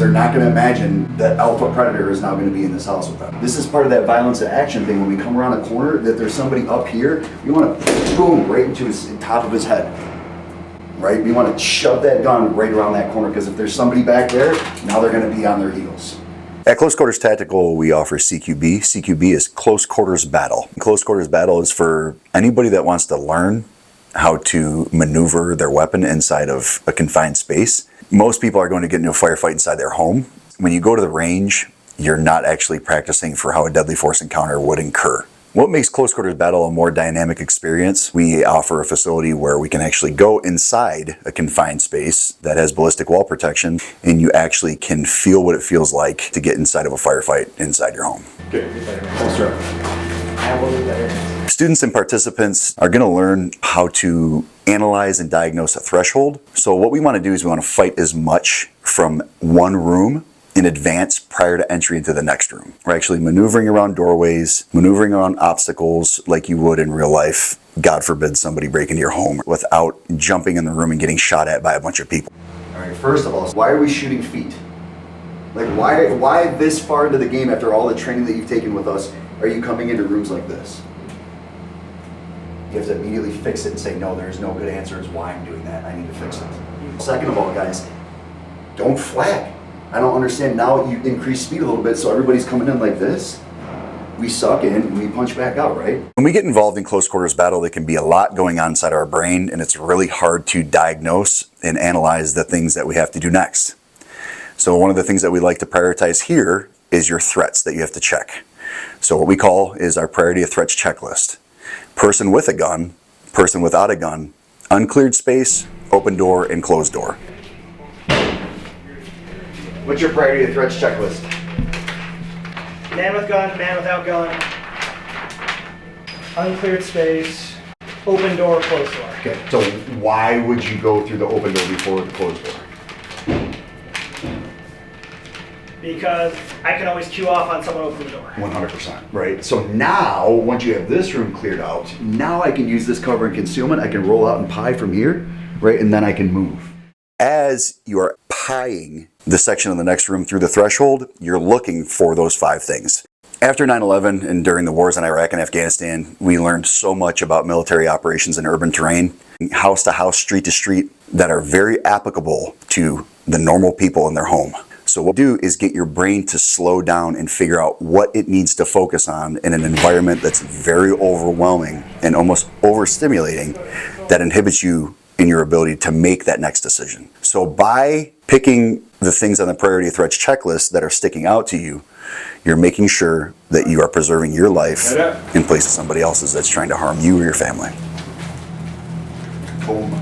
They're not going to imagine that alpha predator is now going to be in this house with them. This is part of that violence and action thing. When we come around a corner, that there's somebody up here, we want to boom right into his top of his head. Right? We want to shove that gun right around that corner, because if there's somebody back there, now they're going to be on their heels. At Close Quarters Tactical, we offer CQB. CQB is Close Quarters Battle. Close Quarters Battle is for anybody that wants to learn how to maneuver their weapon inside of a confined space. Most people are going to get into a firefight inside their home. When you go to the range, you're not actually practicing for how a deadly force encounter would incur. What makes Close Quarters Battle a more dynamic experience? We offer a facility where we can actually go inside a confined space that has ballistic wall protection, and you actually can feel what it feels like to get inside of a firefight inside your home. Students and participants are going to learn how to analyze and diagnose a threshold. So what we want to do is we want to fight as much from one room in advance prior to entry into the next room. We're actually maneuvering around doorways, maneuvering around obstacles like you would in real life. God forbid somebody break into your home, without jumping in the room and getting shot at by a bunch of people. All right, first of all, why are we shooting feet? Like why this far into the game, after all the training that you've taken with us, are you coming into rooms like this? You have to immediately fix it and say, no, there's no good answer is why I'm doing that. I need to fix it. Second of all, guys, don't flag. I don't understand. Now you increase speed a little bit, so everybody's coming in like this. We suck in and we punch back out, right? When we get involved in close quarters battle, there can be a lot going on inside our brain, and it's really hard to diagnose and analyze the things that we have to do next. So one of the things that we like to prioritize here is your threats that you have to check. So what we call is our priority of threats checklist. Person with a gun, person without a gun, uncleared space, open door, and closed door. What's your priority of threats checklist? Man with gun, man without gun, uncleared space, open door, closed door. Okay, so why would you go through the open door before the closed door? Because I can always cue off on someone opening the door. 100%, right? So now, once you have this room cleared out, now I can use this cover and concealment. I can roll out and pie from here, right? And then I can move. As you are pieing the section of the next room through the threshold, you're looking for those 5 things. After 9/11 and during the wars in Iraq and Afghanistan, we learned so much about military operations in urban terrain, house to house, street to street, that are very applicable to the normal people in their home. So what we do is get your brain to slow down and figure out what it needs to focus on in an environment that's very overwhelming and almost overstimulating, that inhibits you in your ability to make that next decision. So by picking the things on the priority of threats checklist that are sticking out to you, you're making sure that you are preserving your life in place of somebody else's that's trying to harm you or your family. Boom.